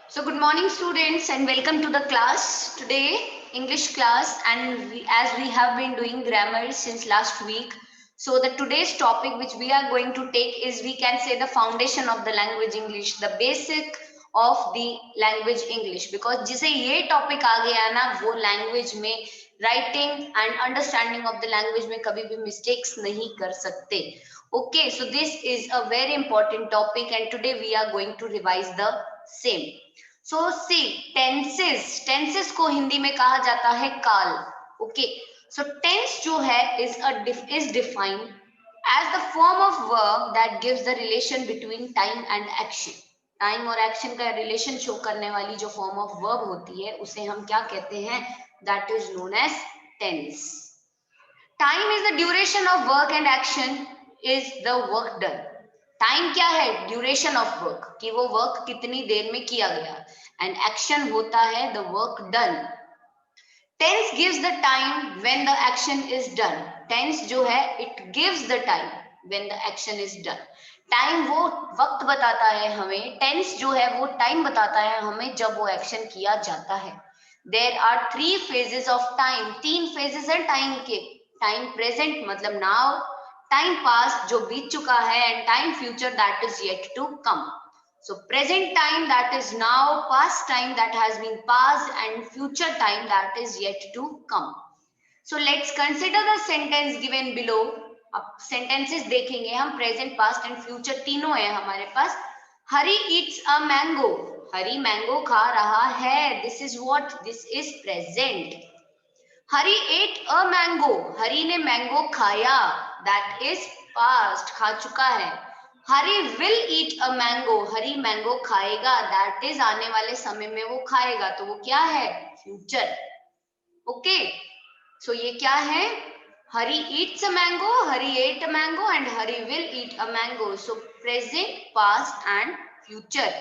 So good morning students and welcome to the class. Today English class and as we have been doing grammar since last week. So the today's topic which we are going to take is we can say the foundation of the language English, the basic of the language English because जिसे ये topic आ गया ना वो language में writing and understanding of the language में कभी भी mistakes नहीं कर सकते. Okay, so this is a very important topic and today we are going to revise the same. So see tenses को हिंदी में कहा जाता है काल. ओके, सो टेंस जो है is defined as the form of verb that gives the relation between time and action. Time और action का रिलेशन शो करने वाली जो फॉर्म ऑफ वर्ब होती है उसे हम क्या कहते हैं? That is known as tense. Time is the duration of work and action is the work done. Time क्या है? ड्यूरेशन ऑफ वर्क, कि वो वर्क कितनी देर में किया गया. एंड एक्शन होता है the work done. Tense gives the time when the action is done. Tense जो है it gives the time when the action is done. Time वो वक्त बताता है हमें, टेंस जो है वो टाइम बताता है हमें जब वो एक्शन किया जाता है. There are 3 phases of time. 3 phases है टाइम के. टाइम प्रेजेंट मतलब नाउ, टाइम पास्ट जो बीत चुका है and time future that is yet to come. So present time that is now, past time that has been passed and future time that is yet to come. So let's consider the sentence given below. अब sentences देखेंगे हम, present, past and future तीनों है हमारे पास. हरी eats a mango. Hari mango खा रहा है. This is what? This is present. Hari ate a mango. हरी ने मैंगो खाया. That is past, खा चुका है. Hari will eat a mango. Hari mango खाएगा. दैट इज आने वाले समय में वो खाएगा, तो वो क्या है? फ्यूचर. ओके, सो ये क्या है? Hari eats a mango, Hari ate a mango and Hari will eat a mango. So present, past and future.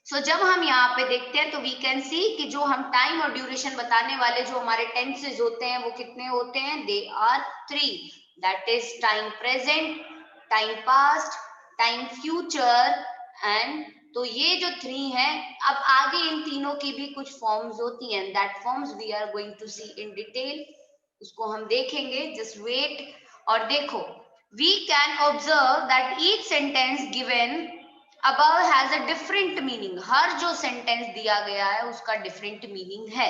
So जब हम यहाँ पे देखते हैं तो वी कैन सी कि जो हम टाइम और ड्यूरेशन बताने वाले जो हमारे टेंसेज होते हैं वो कितने होते हैं? They are 3. That is time present, time past, time future. And तो ये जो 3 है, अब आगे इन तीनों की भी कुछ फॉर्म्स होती हैं. That forms we are going to see in detail. उसको हम देखेंगे. Just wait. और देखो, we can observe that each sentence given above has a different meaning. हर जो सेंटेंस दिया गया है उसका डिफरेंट मीनिंग है.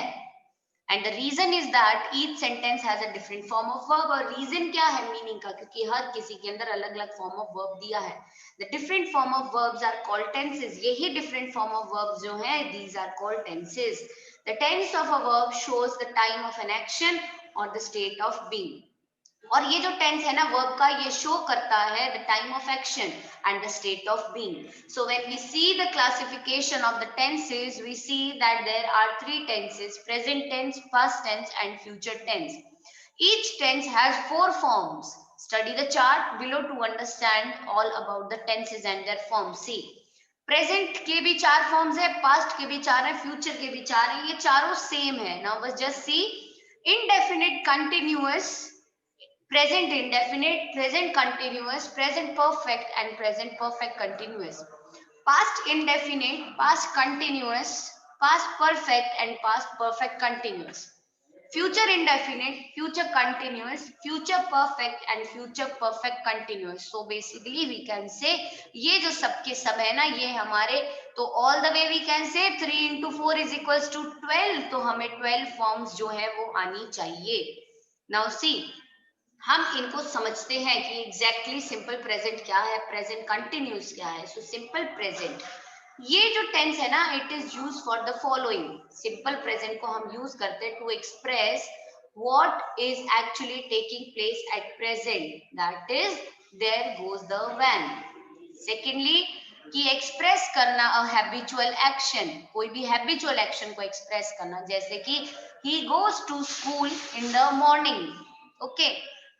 And the reason is that each sentence has a different form of verb. और रीजन क्या है मीनिंग का? क्योंकि हर किसी के अंदर अलग अलग फॉर्म ऑफ वर्ब दिया है. The different form of verbs are called tenses. यही डिफरेंट फॉर्म ऑफ वर्ब्स जो है these are called tenses. The tense of a verb shows the time of an action और द स्टेट ऑफ बीइंग. और ये जो tense है ना verb का, ये शो करता है the time of action and the state of being. So when we see the classification of the tenses, we see that there are 3 tenses: present tense, past tense and future tense. Each tense has 4 forms. Study the chart below to understand all about the tenses and their forms. See, present के भी 4 forms है, past के भी 4 है, future के भी 4 है. ये चारों सेम है. नाउ बस just see. indefinite continuous, present indefinite, present continuous, present perfect and present perfect continuous. Past indefinite, past continuous, past perfect and past perfect continuous. Future indefinite, future continuous, future perfect and future perfect continuous. So basically we can say ये जो सब के सब है ना ये हमारे, तो all the way we can say 3 into 4 is equals to 12. तो हमें 12 forms जो है वो आनी चाहिए. Now see, हम इनको समझते हैं कि एग्जैक्टली सिंपल प्रेजेंट क्या है, प्रेजेंट कंटिन्यूस क्या है. सो सिंपल प्रेजेंट, ये जो टेंस है ना, it is use for the following. Simple present को हम यूज करते हैं to express what is actually taking place at present. That is there goes the when. Secondly, कि एक्सप्रेस करना अ हैबिचुअल एक्शन, कोई भी हैबिचुअल एक्शन को express करना, जैसे कि he goes to school in the morning. Okay.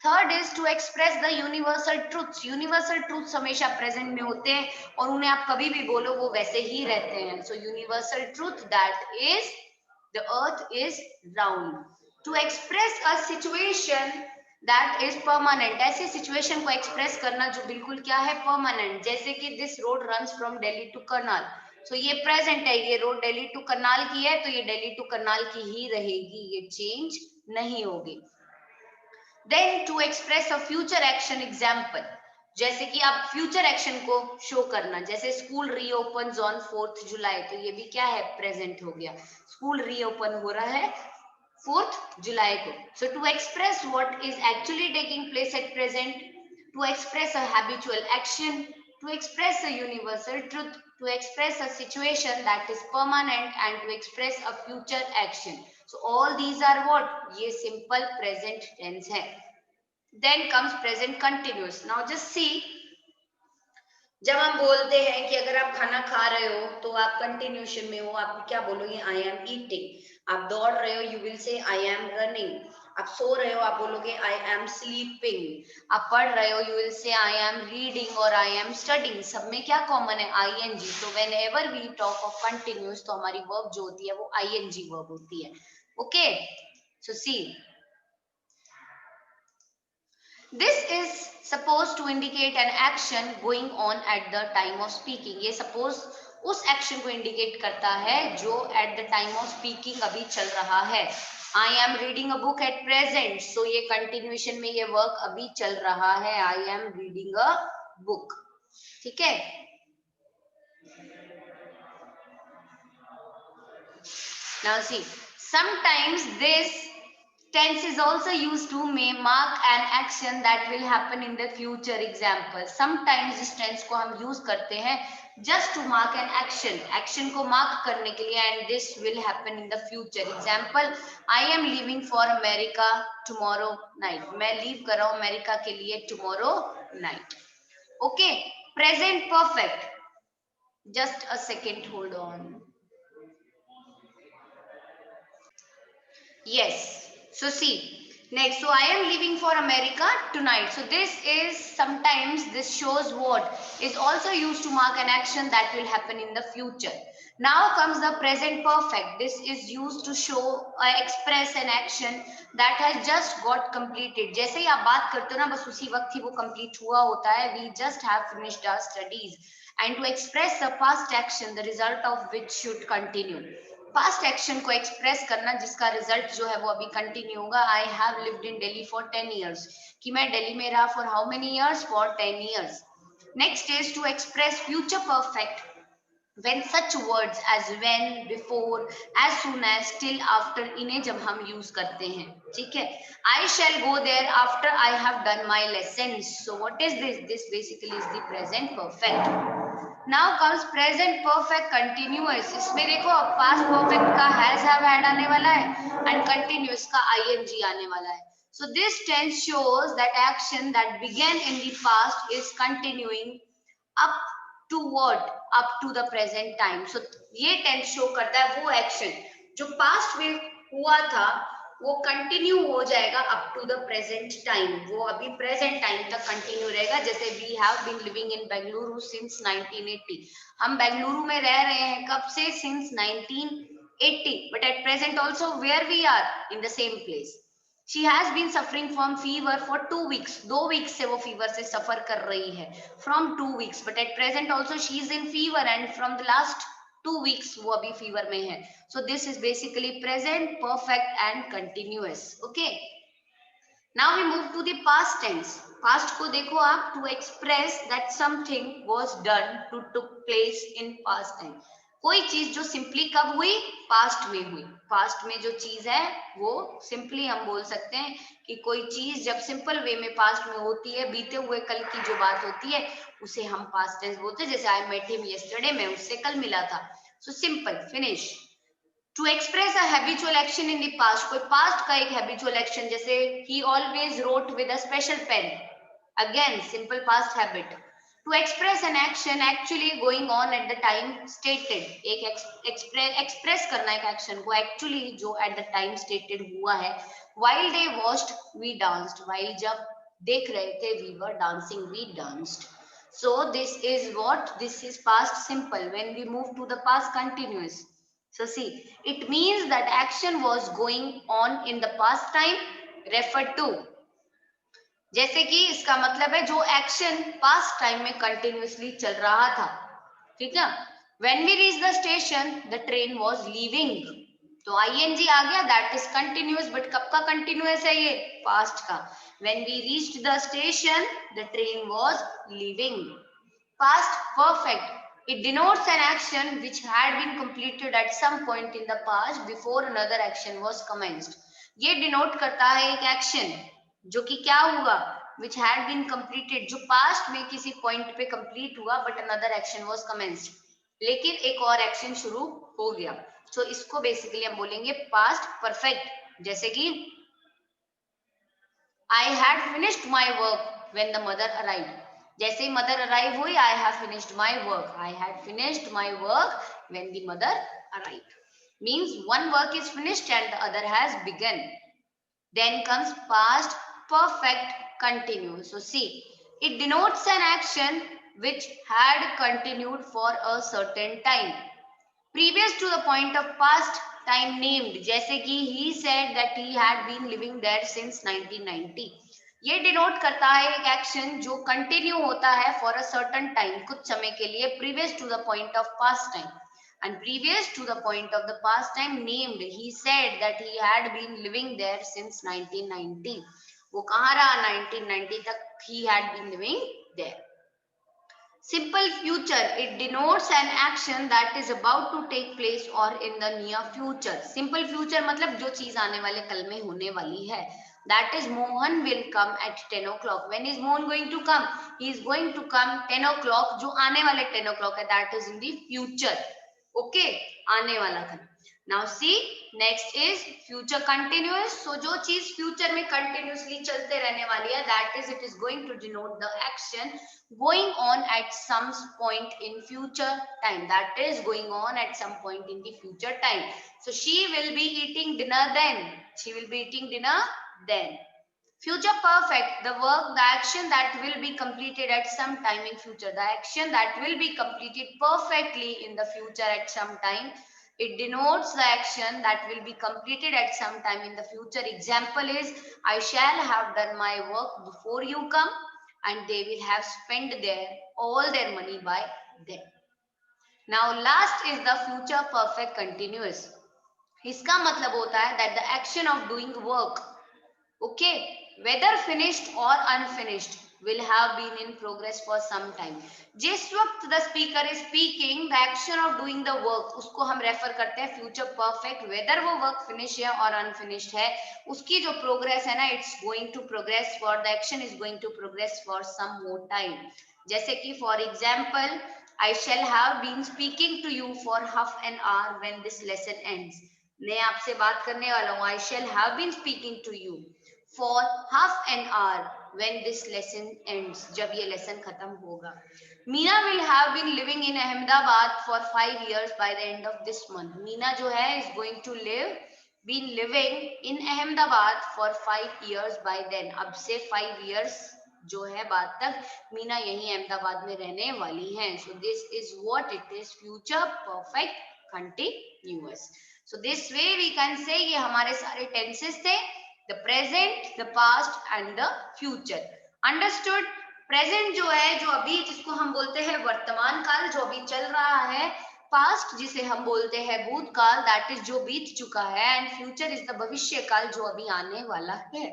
Third is to express the universal truths. Universal truths हमेशा present में होते हैं और उन्हें आप कभी भी बोलो वो वैसे ही रहते हैं. So universal truth that is the earth is round. To express a situation that is permanent. ऐसे सिचुएशन को एक्सप्रेस करना जो बिल्कुल क्या है? परमानेंट. जैसे कि this road runs from Delhi to Karnal. So ये प्रेजेंट है, ये रोड दिल्ली टू करनाल की है तो ये दिल्ली टू करनाल की ही रहेगी, ये चेंज नहीं होगी। Then to express a future action example, जैसे कि आप फ्यूचर एक्शन को शो करना, जैसे स्कूल रीओपन ऑन 4 जुलाई, तो ये भी क्या है, प्रेजेंट हो गया, स्कूल रीओपन हो रहा है 4 जुलाई को। So to express what is actually taking place at present, to express a habitual action, to express a universal truth, to express a situation that is permanent, and to express a future action. So all these are what? ये simple present tense है. Then comes present continuous. Now just see, जब हम बोलते हैं कि अगर आप खाना खा रहे हो तो आप कंटिन्यूशन में हो, आप क्या बोलोगे, आई एम ईटिंग। आप दौड़ रहे हो, you will say I am running. आप सो रहे हो, आप बोलोगे आई एम स्लीपिंग। आप पढ़ रहे हो, you will say I am reading और आई एम स्टडिंग। सब में क्या कॉमन है, आईएनजी। तो whenever we talk of continuous, तो हमारी वर्ब जो होती है वो आईएनजी वर्ब होती है। Okay, so see, this is supposed to indicate an action going on at the time of speaking. ये suppose उस action को indicate करता है जो at the time of speaking अभी चल रहा है। I am reading a book at present, so ये continuation में ये work अभी चल रहा है, I am reading a book। ठीक है, now see, sometimes this tense is also used to mark an action that will happen in the future. Example, sometimes इस tense को हम use करते हैं just to mark an action, action को mark करने के लिए, and this will happen in the future. Example, I am leaving for America tomorrow night. मैं leave कर रहा हूँ अमेरिका के लिए tomorrow night. Okay, present perfect. Just a second, hold on. Yes. So see, next. So I am leaving for America tonight. So this is, sometimes this shows what is also used to mark an action that will happen in the future. Now comes the present perfect. This is used to show express an action that has just got completed. जैसे ही आप बात करते हो ना, बस उसी वक्त ही वो complete हुआ होता है. We just have finished our studies. And to express a past action, the result of which should continue. Past action को एक्सप्रेस करना जिसका रिजल्ट जो है वो अभी कंटिन्यू होगा। I have lived in Delhi for 10 years, कि मैं दिल्ली में रहा for how many years, for 10 years। Next is to express future perfect when such words as when, before, as soon as, till, after, इन्हें जब हम यूज करते हैं, ठीक है। I shall go there after I have done my lessons. So what is this? This basically is the present perfect. Now comes present perfect continuous. इसमें देखो अब past perfect का has, have, had आने वाला है and continuous का ing आने वाला है. So this tense shows that action that began in the past is continuing up to what, up to the present time. So ये टेंस शो करता है वो एक्शन जो पास्ट में हुआ था वो कंटिन्यू हो जाएगा up to the present time, वो अभी प्रेजेंट टाइम तक कंटिन्यू रहेगा। जैसे we have been living in Bengaluru since 1980, हम बेंगलुरु में रह रहे हैं कब से, since 1980, but at present also where we are in the same place. She has been suffering from fever for 2 weeks. 2 weeks से वो फीवर से सफर कर रही है, from 2 weeks. But at present also she is in fever and from the last 2 weeks वो अभी fever में है. So this is basically present, perfect and continuous. Okay. Now we move to the past tense. Past को देखो आप, to express that something was done, to took place in past time. कोई चीज जो सिंपली कब हुई, पास्ट में हुई। पास्ट में जो चीज है वो सिंपली हम बोल सकते हैं कि कोई चीज जब सिंपल वे में पास्ट में होती है, बीते हुए कल की जो बात होती है उसे हम पास्ट टेंस बोलते हैं। जैसे आई मेट हिम यस्टरडे, मैं उससे कल मिला था। So simple, finish. To express a habitual action in the past, कोई पास्ट का एक हैबिचुअल एक्शन, जैसे he always wrote with a special pen, again simple past habit. To express an action actually going on at the time stated, एक express करना एक action को actually जो at the time stated हुआ है। While they watched, we danced. While जब देख रहे थे, we were dancing, we danced. So this is what? This is past simple. When we move to the past continuous, so see, it means that action was going on in the past time referred to. जैसे कि इसका मतलब है जो action past time में continuously चल रहा था, ठीक है। When we reached the station, the train was leaving. तो ing आ गया, that is continuous, but कब का continuous है ये? Past का. When we reached the station, the train was leaving. Past perfect. It denotes an action which had been completed at some point in the past before another action was commenced. ये denote करता है एक action जो कि क्या हुआ, which had been completed, जो past में किसी point पे complete हुआ but another action was commenced. लेकिन एक और action शुरू हो गया. So इसको basically हम बोलेंगे past perfect. जैसे कि I had finished my work when the mother arrived. जैसे ही मदर अराइव हुई, I have finished my work. I had finished my work when the mother arrived. Means one work is finished and the other has begun. Then comes past perfect continuous. So see, it denotes an action which had continued for a certain time, previous to the point of past time named. जैसे कि he said that he had been living there since 1990. ये denote करता है एक action जो continue होता है for a certain time, कुछ समय के लिए, previous to the point of past time. And previous to the point of the past time named, he said that he had been living there since 1990. वो कहाँ रहा 1990 तक? He had been living there. Simple future, it denotes an action that is about to take place or in the near future. Simple future मतलब जो चीज आने वाले कल में होने वाली है. That is Mohan will come at 10 o'clock. When is Mohan going to come? He is going to come 10 o'clock. जो आने वाले 10 o'clock है, that is in the future. Okay, आने वाला कल. Now see, next is future continuous. So जो चीज future में continuously चलते रहने वाली है, that is it is going to denote the action going on at some point in future time. That is going on at some point in the future time. So she will be eating dinner then. She will be eating dinner then. Future perfect, the work, the action that will be completed at some time in future. The action that will be completed perfectly in the future at some time. It denotes the action that will be completed at some time in the future. Example is, I shall have done my work before you come, and they will have spent all their money by then. Now last is the future perfect continuous. इसका मतलब होता है that the action of doing work, okay, whether finished or unfinished, will have been in progress for some time. जिस वक्त the speaker is speaking, the action of doing the work, उसको हम refer करते हैं future perfect. whether वो work finish है और unfinished है, उसकी जो progress है ना, it's going to progress for, the action is going to progress for some more time. जैसे कि for example, I shall have been speaking to you for half an hour when this lesson ends. मैं आपसे बात करने वाला हूँ, I shall have been speaking to you for half an hour when this lesson ends, जब ये lesson खत्म होगा. Meena will have been living in Ahmedabad for 5 years by the end of this month. Meena जो है is going to been living in Ahmedabad for 5 years by then. अब से 5 years जो है बाद तक मीना यही अहमदाबाद में रहने वाली हैं. So this is what it is, future perfect continuous. So this way we can say ये हमारे सारे tenses थे, the present, the past and the future. Understood? Present जो है, जो अभी जिसको हम बोलते हैं वर्तमान काल, जो अभी चल रहा है. पास्ट जिसे हम बोलते हैं भूतकाल, दैट इज जो बीत चुका है. एंड फ्यूचर इज द भविष्य काल, जो अभी आने वाला है.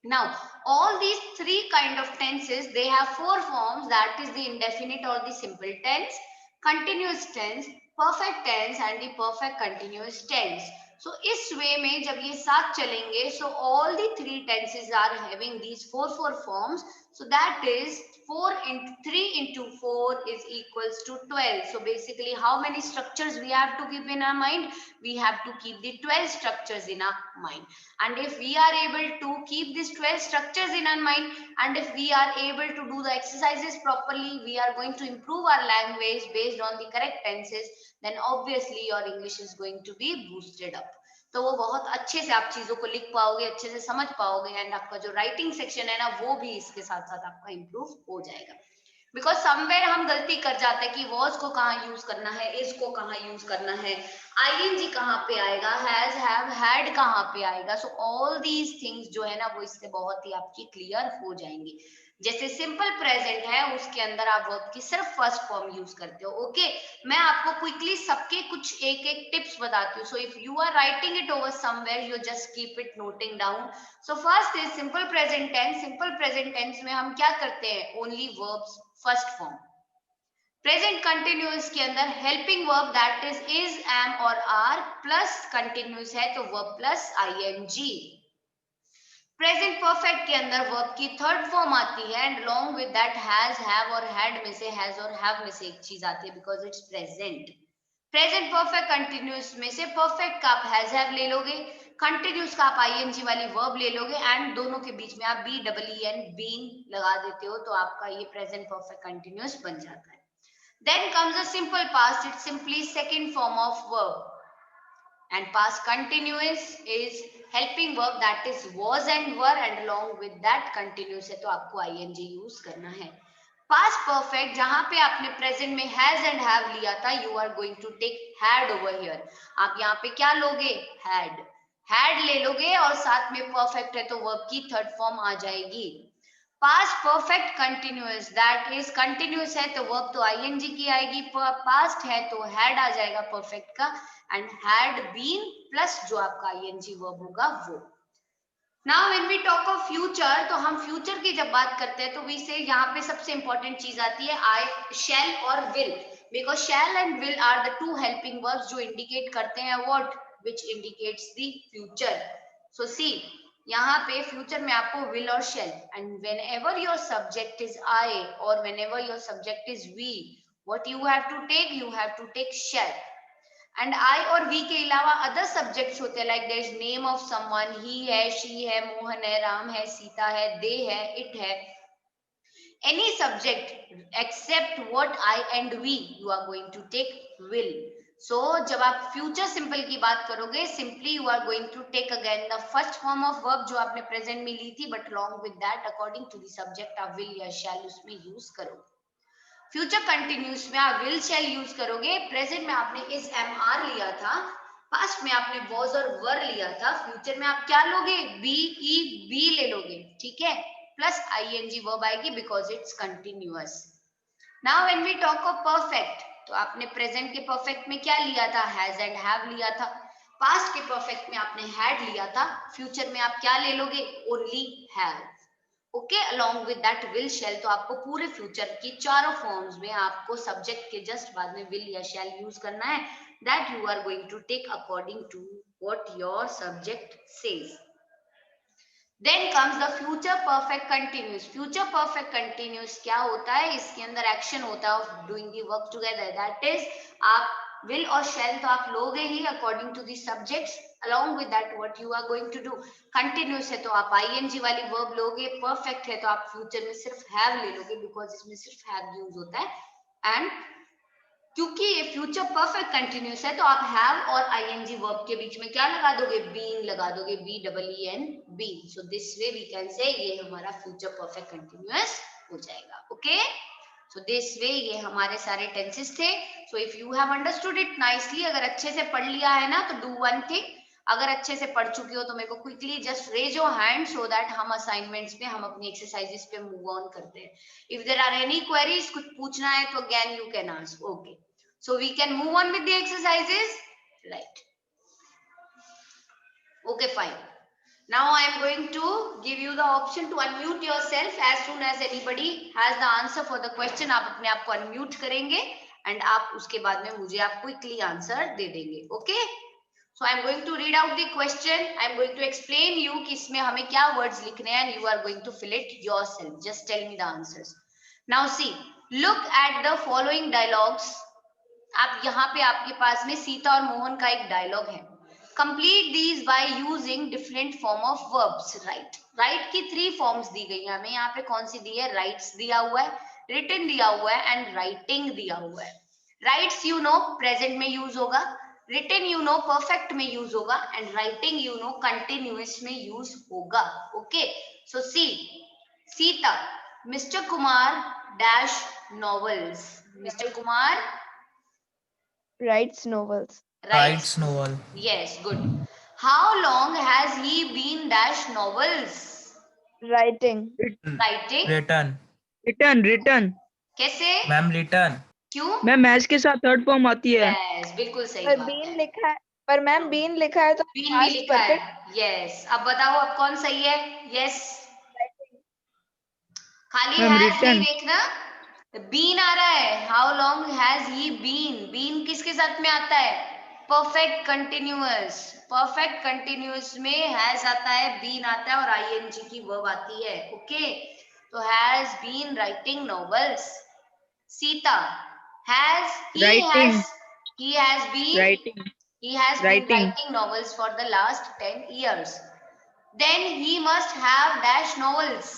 Now, all these three kind of tenses, they have four forms, that is the indefinite or the simple tense, continuous tense, perfect tense and the perfect continuous tense. So इस वे में जब ये साथ चलेंगे, so all the three tenses are having these four forms. So that is 3 into 4 is equals to 12. So basically how many structures we have to keep in our mind? We have to keep the 12 structures in our mind. And if we are able to keep these 12 structures in our mind, and if we are able to do the exercises properly, we are going to improve our language based on the correct tenses, then obviously your English is going to be boosted up. तो वो बहुत अच्छे से आप चीजों को लिख पाओगे, अच्छे से समझ पाओगे, एंड आपका जो राइटिंग सेक्शन है ना, वो भी इसके साथ साथ आपका इम्प्रूव हो जाएगा. बिकॉज समवेयर हम गलती कर जाते हैं कि वॉज को कहाँ यूज करना है, इज को कहाँ यूज करना है, आईएनजी कहाँ पे आएगा, हैज, हैव, हैड कहाँ पे आएगा. सो ऑल दीज थिंग्स जो है ना, वो इससे बहुत ही आपकी क्लियर हो जाएंगी. जैसे सिंपल प्रेजेंट है उसके अंदर आप वर्ब की सिर्फ फर्स्ट फॉर्म यूज करते हो। ओके, मैं आपको क्विकली सबके कुछ एक एक टिप्स बताती हूँ। So if you are writing it over somewhere, you just keep it noting down. So first is simple present tense. Simple present tense में हम क्या करते हैं, only verbs first form. Present continuous के अंदर helping verb that is am और are plus continuous है तो verb plus ING. Present perfect के अंदर वर्ब की थर्ड फॉर्म आती है and along with that has, have और हैड में से हैज और हैव में से एक चीज आती है because it's present. Present perfect continuous में से परफेक्ट का आप हैज हैव ले लोगे, कंटिन्यूअस का आप आईएनजी वाली वर्ब ले लोगे एंड दोनों के बीच में आप B double E N been लगा देते हो तो आपका ये प्रेजेंट परफेक्ट कंटिन्यूअस बन जाता है। Then comes the simple past. It's simply second form of verb. And past continuous is helping verb that is was and were and along with that continuous है तो आपको ing use करना है। Past perfect जहां पे आपने present में has and have लिया था, you are going to take had over here. आप यहाँ पे क्या लोगे, had. Had ले लोगे और साथ में perfect है तो verb की third form आ जाएगी। Past perfect continuous that is continuous है तो वर्ब तो आईएनजी की आएगी, पास्ट है तो हैड आ जाएगा परफेक्ट का एंड हैड बीन प्लस जो आपका आईएनजी वर्ब होगा वो। Now when we talk of future, तो हम फ्यूचर की जब बात करते हैं तो वी से यहाँ पे सबसे इंपॉर्टेंट चीज आती है आई, शैल और will, because shall and will are the two helping verbs जो इंडिकेट करते हैं what, which indicates the future. So see यहाँ पे फ्यूचर में आपको विल और shall and whenever your subject is I और whenever your subject is we, what you have to take shall. And I और we के अलावा other subjects होते हैं like there is name of someone, ही है, she है, मोहन है, राम है, सीता है, दे है, इट है, any subject except what I and we, you are going to take will. So जब आप future simple की बात करोगे, simply you are going to take again the first form of verb जो आपने present में ली थी, but along with that according to the subject आप will या shall उसमें use करोगे। फ्यूचर कंटिन्यूस में आप विल शैल यूज करोगे, प्रेजेंट में आपने इज एम आर लिया था, पास्ट में आपने वॉज और वर लिया था, फ्यूचर में आप क्या लोगे, बी ई बी ले लोगे, ठीक है, प्लस आईएनजी वर्ब आएगी because it's continuous. Now when we talk of perfect, तो आपने प्रेजेंट के परफेक्ट में क्या लिया था, हैज एंड हैव लिया था, पास्ट के परफेक्ट में आपने हैड लिया था, फ्यूचर में आप क्या ले लोगे, only have. Okay, along with that will शैल, तो आपको पूरे फ्यूचर की चारों फॉर्म्स में आपको सब्जेक्ट के जस्ट बाद में विल या शैल यूज करना है, that you are going to take according to what your subject says. Then comes the future perfect continuous. Future perfect continuous क्या होता है, इसके अंदर एक्शन होता है of doing the work together, that is आप विल और शैल तो आप लोगे ही according to the subjects, along with that what you are going to do, continuous है तो आप आईएनजी वाली वर्ब लोगे, परफेक्ट है तो आप फ्यूचर में सिर्फ हैव ले लोगे बिकॉज इसमें सिर्फ हैव यूज होता है। एंड क्योंकि ये फ्यूचर परफेक्ट कंटिन्यूस है तो आप हैव और आईएनजी वर्ब के बीच में क्या लगा दोगे, बीइंग लगा दोगे, B double E N B. So this way we can say ये हमारा फ्यूचर परफेक्ट कंटिन्यूस हो जाएगा। ओके, सो दिस वे ये हमारे सारे टेंसेस थे। सो if you have understood it nicely, अगर अच्छे से पढ़ लिया है ना तो डू वन थिंग, अगर अच्छे से पढ़ चुकी हो तो मेरे को quickly just raise your hand so that हम असाइनमेंट्स पे, हम अपनी एक्सरसाइजेस पे मूव ऑन करते हैं। If there are any queries, कुछ पूछना है तो again you can ask. Okay, so we can move on with the exercises, right? Okay, fine. Now I am going to give you the option to unmute yourself as soon as anybody has the answer for the question. आप अपने आप को unmute करेंगे and आप उसके बाद में मुझे आप quickly answer दे देंगे। Okay? So I am going to read out the question. I am going to explain you कि इसमें हमें क्या words लिखने हैं and you are going to fill it yourself. Just tell me the answers. Now see, look at the following dialogues. आप यहाँ पे आपके पास में सीता और मोहन का एक डायलॉग है। Complete these by using different form of verbs. Right, right की 3 फॉर्म्स दी गई है हमें। यहाँ पे कौन सी दी है, राइट्स दिया हुआ है, रिटन दिया हुआ है एंड राइटिंग दिया हुआ है। राइट्स यू नो प्रेजेंट में यूज होगा, रिटन यू नो परफेक्ट में यूज होगा and writing you know continuous में यूज होगा। Okay, so see, Sita, mister Kumar dash novels. Mister Kumar writes novels. writes, novel. yes, good. How long has he been dash novels? Writing. Writing. Return return कैसे? Ma'am return क्यों? Ma'am match के साथ third form आती है। Yes, बिल्कुल सही पर बात बीन है। लिखा है, पर मैम बीन लिखा है तो बीन भी past लिखा है। perfect यस, अब बताओ अब कौन सही है? Yes, writing. खाली मैम हैज नहीं रिटर्न देखना, बीन आ रहा है। How long has he been? Been किसके साथ में आता है? Perfect continuous. परफेक्ट कंटिन्यूअस में हैज आता है, बीन आता है और आईएनजी की वर्ब आती है। ओके, तो has been writing novels. Sita has writing he has been writing he has been writing writing novels for the last 10 years. Then he must have dash novels.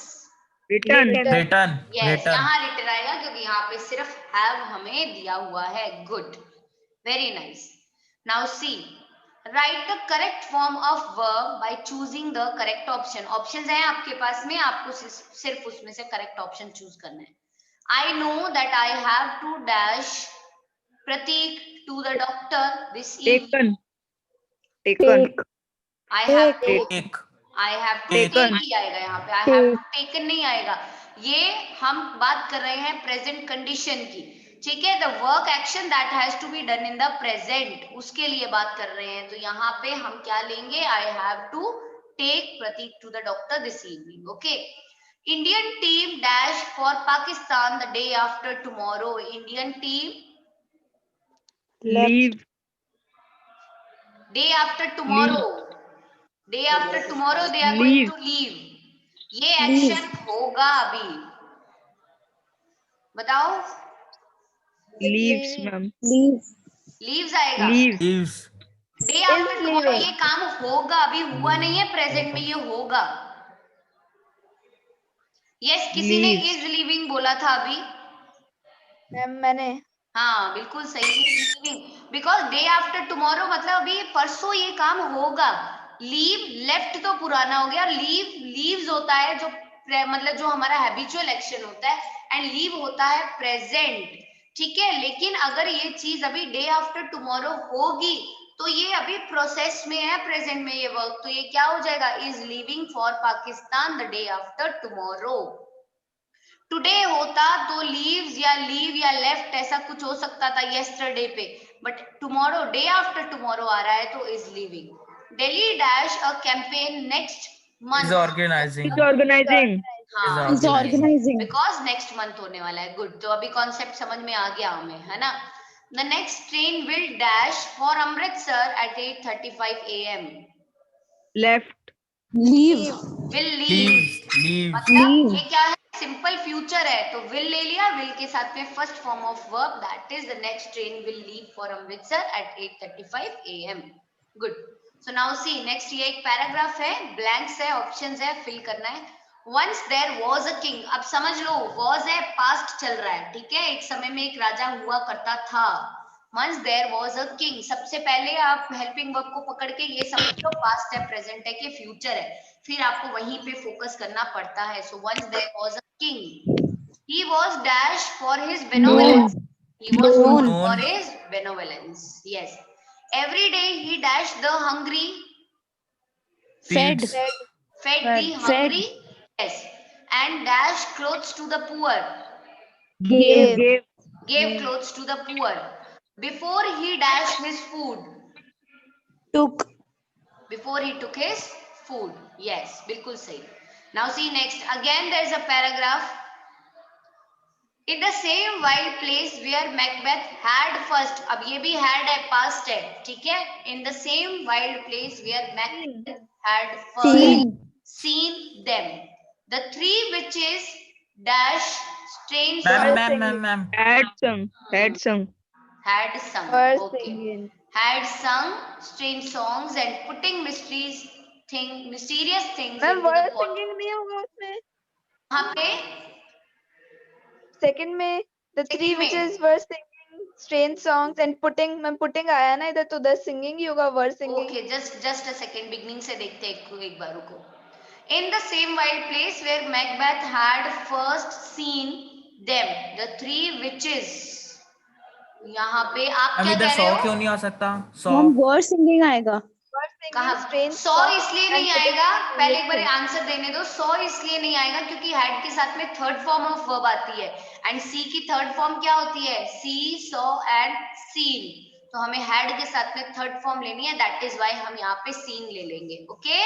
Return return Yes, return यहाँ return आएगा क्योंकि यहाँ पे सिर्फ have हमें दिया हुआ है। Good, very nice. Now see, write the correct form of verb by choosing the correct option. Options हैं आपके पास में, आपको सिर्फ उसमें से correct option choose करना है। I know that I have to dash Pratik to the doctor this evening. Taken I have to take take Taken. ही आएगा यहाँ पे। I have to taken नहीं आएगा। ये हम बात कर रहे हैं प्रेजेंट कंडीशन की, ठीक है। The work action that has to be done in the present, उसके लिए बात कर रहे हैं। तो यहाँ पे हम क्या लेंगे? I have to take Pratik to the doctor this evening. Okay, Indian team dash for Pakistan the day after tomorrow. Indian team leave day after tomorrow, day after tomorrow they are going leave to leave. ये action होगा अभी, बताओ। Leaves ma'am leaves आएगा। Leave leaves day after tomorrow leaving. ये काम होगा, अभी हुआ नहीं है, प्रेजेंट में ये होगा। यस, किसी ने Leaves. इज लिविंग बोला था अभी। मैम मैंने हाँ बिल्कुल सही है, living. Because day after tomorrow मतलब अभी परसों ये काम होगा। लीव लेफ्ट तो पुराना हो गया, लीव लीव्स होता है जो मतलब जो हमारा हैबिचुअल एक्शन होता है, एंड लीव होता है प्रेजेंट, ठीक है। लेकिन अगर ये चीज अभी डे आफ्टर टुमारो होगी तो ये अभी प्रोसेस में है, प्रेजेंट में ये वर्क, तो ये क्या हो जाएगा? Is living for Pakistan the day after tomorrow. Today होता तो लीव्स या लीव या लेफ्ट ऐसा कुछ हो सकता था येस्टरडे पे, but tomorrow day after tomorrow आ रहा है तो is living. Delhi dash a campaign next is month. Organising is organising is organizing. Because next month होने वाला है। गुड, तो अभी कॉन्सेप्ट समझ में आ गया हमें, है ना। The next train will dash for Amritsar at 8:35 AM। Left leave. Will leave leave मतलब ये क्या है? सिंपल फ्यूचर है, तो विल ले लिया। विल के साथ में first form of verb, that is the next train will leave for Amritsar at 8:35 AM। Good, so now see next, ये एक पैराग्राफ है, ब्लैंक्स है, ऑप्शंस है, फिल करना है। Once there was a king, अब समझ लो वाज है, पास्ट चल रहा है, ठीक है। एक समय में एक राजा हुआ करता था। Once there was a king, सबसे पहले आप हेल्पिंग वर्ब को पकड़ के ये समझ लो पास्ट है, प्रेजेंट है कि फ्यूचर है, फिर आपको वहीं पे फोकस करना पड़ता है। So once there was a king, he was dash for his benevolence, he was known for his benevolence, yes। Every day he dash the hungry, feeds fed the hungry, yes, and dash clothes to the poor, Gave. gave clothes to the poor. Before he dashed his food, before he took his food, yes, बिल्कुल सही। Now see next, again there is a paragraph. In the same wild place where Macbeth had first, अब ये भी had है, past है, ठीक है। In the same wild place where Macbeth had first seen them, the three witches dash strange ma'am had sung had sung, Were okay, singing. had sung strange songs and putting mysterious things ma'am into the were pot. singing नहीं होगा उसमें? वहाँ पे Second में the three Second में। witches were singing strange songs and putting, ma'am putting आया ना इधर, तो the singing ही होगा, were singing. Okay, just a second, beginning से देखते हैं, एक बार रुको। In the same wild place where Macbeth had first seen them, the three witches, यहाँ पे आप हम क्या इधर कह 100 रहे हो? क्यों नहीं आ सकता? 100 वर्ड सिंगिंग आएगा। कहा strange 100 songs इसलिए and नहीं putting आएगा, पहले एक बार mysterious आंसर देने दो। 100 इसलिए नहीं आएगा क्योंकि हैड के साथ में थर्ड फॉर्म ऑफ वर्ब आती है एंड सी की थर्ड फॉर्म क्या होती है? सी, सॉ एंड सीन। तो हमें हैड के साथ में थर्ड फॉर्म लेनी है, दैट इज व्हाई हम यहाँ पे सीन ले लेंगे। Okay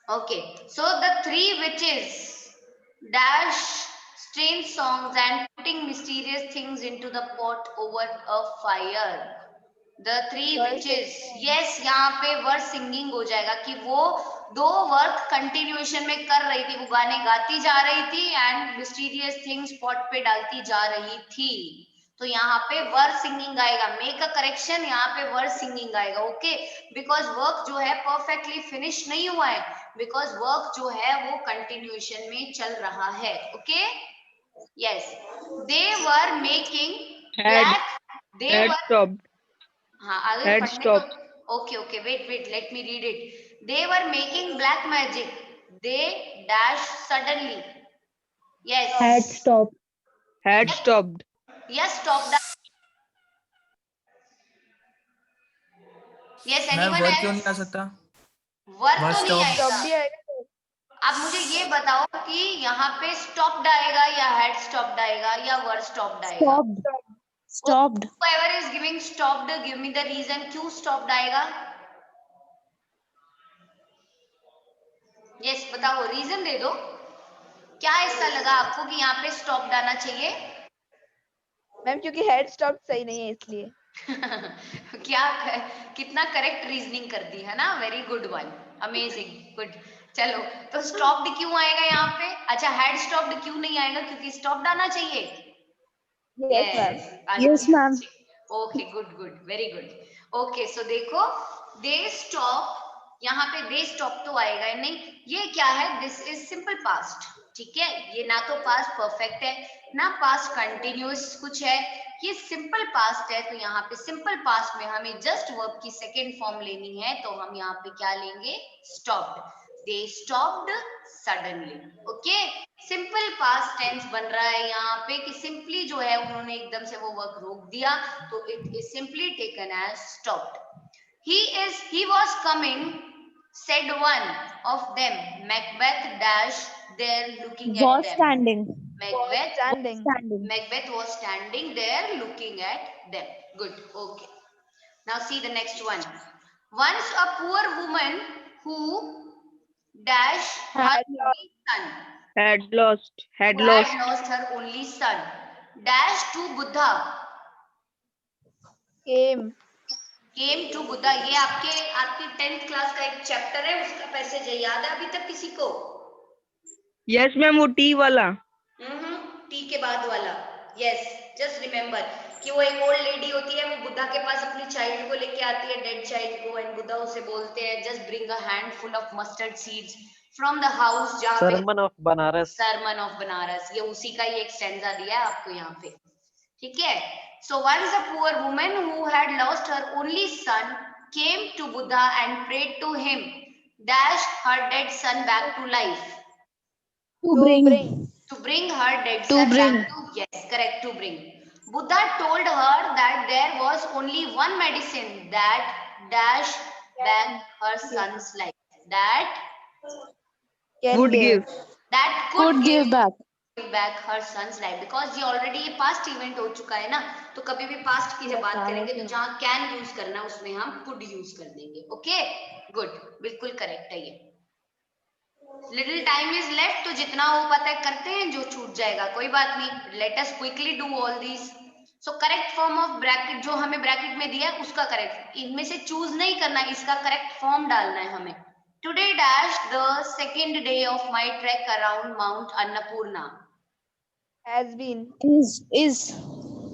okay, so the three witches dash strange songs and putting mysterious things into the pot over a fire. The three were witches. singing. Yes, यहाँ पे word singing हो जाएगा कि वो दो वर्क कंटिन्यूएशन में कर रही थी, वो गाने गाती जा रही थी एंड मिस्टीरियस थिंग्स पॉट पे डालती जा रही थी। तो यहाँ पे वर्ड सिंगिंग आएगा। मेक अ करेक्शन, यहाँ पे वर्ड सिंगिंग आएगा। ओके, बिकॉज वर्क जो है परफेक्टली फिनिश नहीं हुआ है, बिकॉज वर्क जो है वो कंटिन्यूएशन में चल रहा है। Okay yes, they were making Had black, they had were, stopped. हाँ आगे Had पढ़ने stopped. तो okay okay, wait let me read it. They were making black magic, they dash suddenly. Yes Had stopped. Had stopped. Yes, stop the, yes ma'am anyone word क्यों नहीं आ else? सकता? Work Word तो नहीं stop. stop आएगा। भी आएगा। अब मुझे ये बताओ कि यहाँ पे स्टॉप्ड आएगा या हैड स्टॉप्ड आएगा या वर स्टॉप्ड आएगा? Stopped. Whoever is giving stopped, give me the reason क्यों stopped आएगा। यस बताओ, रीजन दे दो, क्या ऐसा लगा आपको कि यहाँ पे स्टॉप्ड आना चाहिए? मैम क्योंकि हेड स्टॉप सही नहीं है इसलिए। क्या कितना करेक्ट रीजनिंग कर दी है ना, very good one, amazing good. चलो, तो स्टॉप्ड क्यों आएगा यहाँ पे? अच्छा, हैड स्टॉप्ड क्यों नहीं आएगा? क्योंकि स्टॉप्ड आना चाहिए। Yes ma'am. Yes, ma'am. Okay good good, very good. Okay so देखो, दे स्टॉप, यहाँ पे दे स्टॉप तो आएगा नहीं। ये क्या है? दिस इज सिंपल पास्ट, ठीक है। ये ना तो पास्ट परफेक्ट है ना पास्ट कंटिन्यूअस कुछ है, ये सिंपल पास्ट है। तो यहाँ पे सिंपल पास्ट में हमें जस्ट वर्ब की सेकेंड फॉर्म लेनी है, तो हम यहाँ पे क्या लेंगे? Stopped. They stopped suddenly. Okay, simple past tense बन रहा है यहाँ पे कि सिंपली जो है उन्होंने एकदम से वो वर्क रोक दिया, तो it is simply taken as stopped. he was coming, said one of them. Macbeth dash there looking at Was them. standing. Macbeth Standing. Standing. Macbeth was standing there looking at them. Good. Okay. Now see the next one. Once a poor woman who dash her Had only son, Had lost. Had who lost. had lost her only son, dash to Buddha, came came to Buddha। ये आपकी 10th class का एक chapter है, उसका passage है, याद है अभी तक किसी को? Yes, ma'am. वो टी वाला. टी के बाद वाला। यस, जस्ट रिमेम्बर कि वो एक ओल्ड लेडी होती है, वो बुद्धा के पास अपनी चाइल्ड को लेके आती है, डेड चाइल्ड को, एंड बुद्धा उसे बोलते हैं just bring a handful of mustard seeds from the house, जहाँ पे सरमन ऑफ बनारस। सरमन ऑफ बनारस, ये उसी का ही एक स्टैंजा दिया है आपको यहाँ पे, ठीक है। So once a poor woman who had lost her only son came to Buddha and prayed to him, dash her dead son back to life. To bring. To bring her dead To son bring. back to, yes, correct, to bring. Buddha told her that there was only one medicine that dash back her son's life. That can Would give. could give back. back her son's life, because ये already ये past event हो चुका है ना, तो कभी भी past की जब बात करेंगे तो जहाँ कैन यूज करना उसमें हम कुड यूज कर देंगे। ओके गुड, बिल्कुल करेक्ट है ये। लिटिल टाइम इज लेफ्ट, तो जितना हो पाता है करते हैं, जो छूट जाएगा कोई बात नहीं। Let us quickly do all these. So correct form of bracket जो हमें ब्रैकेट में दिया है उसका करेक्ट, इनमें से चूज नहीं करना, इसका करेक्ट फॉर्म डालना है हमें। Today dash the second day of my track around mount Annapurna. has been Is.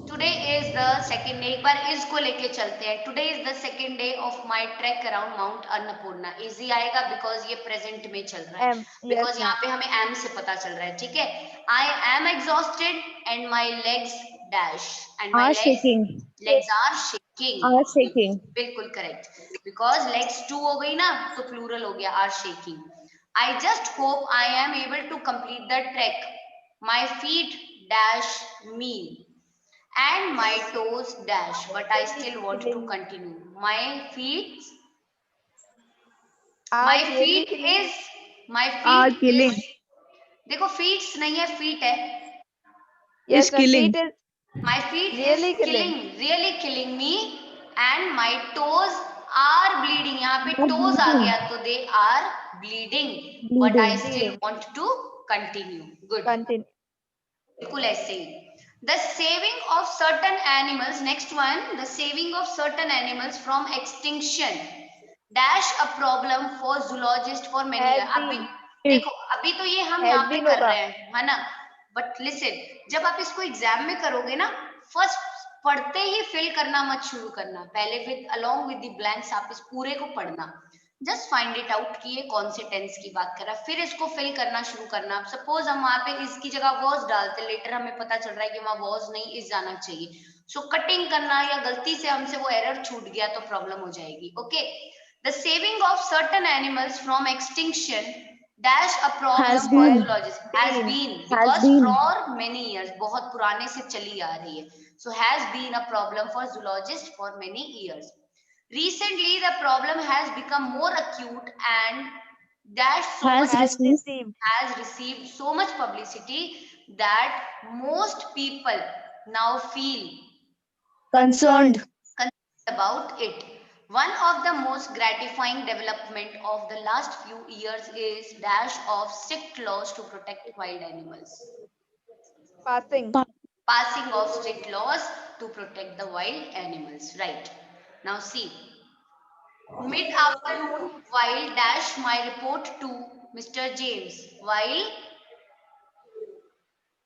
Today is the second day, एक बार इज को लेके चलते हैं। Today is the second day of my track around mount Annapurna. Easy आएगा because ये present में चल रहा है, am, बिकॉज yes यहाँ ma'am. पे हमें एम से पता चल रहा है, ठीक है। I am exhausted and my legs dash, and my Are shaking. Legs are shaking. Are shaking. बिल्कुल करेक्ट, बिकॉज लेग्स 2 हो गई ना, तो प्लूरल हो गया, are shaking. I just hope I am able to complete the track, my feet dash me and my toes dash, but I still want to continue. My feet My Are really feet killing. is my Are feet killing. is देखो feet नहीं है feet है. Yes, my killing. feet is My feet really is killing. really killing me, and my toes are bleeding. यहाँ पे Are toes uh bleeding. गया तो they are bleeding, but I Bleeding. still Bleeding. want to continue. Good. Continue. बिल्कुल ऐसे ही. The saving of certain animals. Next one. The saving of certain animals from extinction. Dash a problem for zoologist for many Has years. अभी been. देखो अभी तो ये हम Has यहाँ पे been कर होगा. रहे हैं है ना, बट लिसन, जब आप इसको एग्जाम में करोगे ना, फर्स्ट पढ़ते ही फिल करना मत शुरू करना, पहले with along with the blanks आप इस पूरे को पढ़ना, जस्ट फाइंड इट आउट कि ये कौन से टेंस की बात कर रहा है, फिर इसको फिल करना शुरू करना. सपोज हम वहां पे इसकी जगह वॉज डालते, लेटर हमें पता चल रहा है कि वहां वॉज नहीं इस जाना चाहिए, सो कटिंग करना, या गलती से हमसे वो एरर छूट गया तो प्रॉब्लम हो जाएगी. Okay. The saving of certain animals from extinction dash a problem Has for been. zoologists. Has been Has because been. for many years, बहुत पुराने से चली आ रही है. So has been a problem for zoologists for many years. Recently, the problem has become more acute and dash so Has much received. has received so much publicity that most people now feel Concerned. about it. One of the most gratifying development of the last few years is dash of strict laws to protect wild animals. Passing. Passing of strict laws to protect the wild animals. Right. Now see. Mid-afternoon, while dash my report to Mr. James.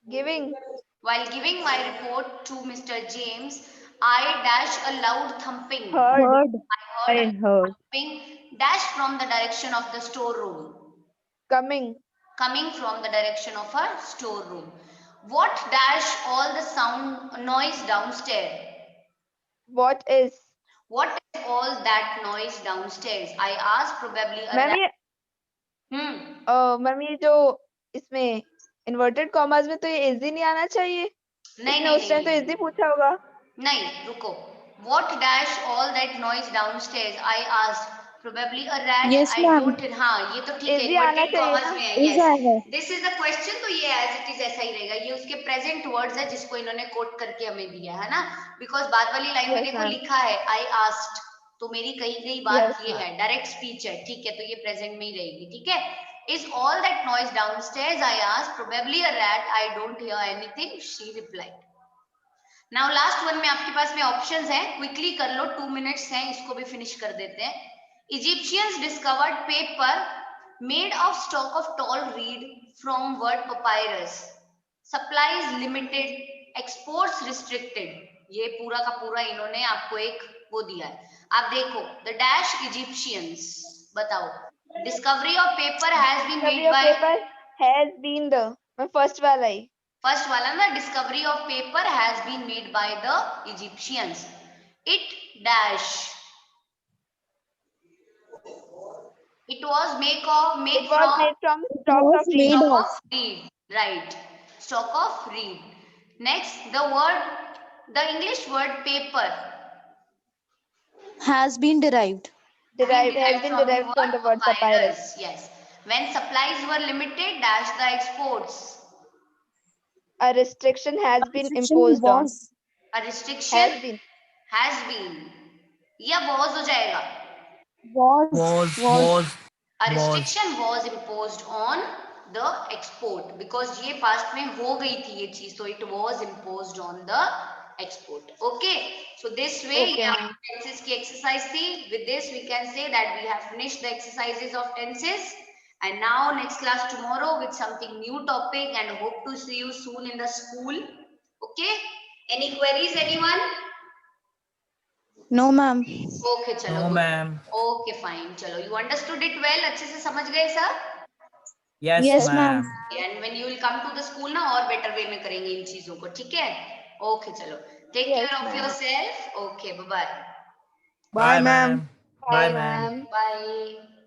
Giving. While giving my report to Mr. James, I dash a loud thumping. Heard. I I heard heard. thumping dash from the direction of the storeroom. Coming. Coming from the direction of her storeroom. What dash all the sound noise downstairs? What is? What is all that noise downstairs? I asked, probably a ma'am rat. ये ma'am ये जो इसमें inverted commas में तो ये easy नहीं आना चाहिए. नहीं इसने उस टाइम तो इजी पूछा होगा. नहीं, रुको. What dash all that noise downstairs? I asked. Probably a rat. Yes, I ma'am. don't. हाँ, ये तो ठीक है. Easy आना Inverted चाहिए commas ना. में है. Is Yes. आएगा. This is the question. तो ये as it is ऐसा ही रहेगा. ये उसके present words है जिसको इन्होंने कोट करके हमें दिया है ना. Because बाद वाली लाइन में Yes, देखो ma'am. लिखा है I asked. तो मेरी कही गई बात Yes, ये ma'am. है. डायरेक्ट स्पीच है. ठीक है. तो ये present में ही रहेगी. ठीक है. Is all that noise downstairs? I asked. Probably a rat. I don't hear anything. She replied. Now last one में आपके पास में ऑप्शंस हैं, क्विकली कर लो, 2 मिनट्स हैं, इसको भी फिनिश कर देते हैं. Egyptians discovered paper made of stock of tall read from word papyrus. Supplies limited, exports restricted. ये पूरा का पूरा इन्होंने आपको एक वो दिया है. आप देखो, द डैश इजिप्शियंस, बताओ. Discovery of paper has been Discovery made of by, paper has been the. मैं फर्स्ट वाला ही. फर्स्ट वाला ना, discovery of paper has been made by the Egyptians. It dash, it was made It made was from made from It stock was of reed. made stock of. of reed. Right, stock of reed. Next, the English word paper Has been derived. Has been derived from the word papyrus. Yes. When supplies were limited, dash the exports. A restriction has been Restriction imposed on. was. A restriction Has been. या was हो जाएगा. was A restriction was imposed on the export because ये past में हो गई थी ये चीज, so it was imposed on the export. Okay, so this way Okay, ये ma'am. tenses की exercise थी. With this we can say that we have finished the exercises of tenses, and now next class tomorrow with something new topic, and hope to see you soon in the school. Okay, any queries anyone? No, ma'am. Okay, चलो. no good. ma'am. Okay, fine. चलो, you understood it well. अच्छे से समझ गए sir? Yes, Yes, ma'am. ma'am. And when you will come to the school ना और better way में करेंगे इन चीजों को. ठीक है? Okay, चलो. Take Yes, care of ma'am. yourself. Okay, bye bye. Bye, ma'am. Bye, Bye, ma'am. ma'am. Bye.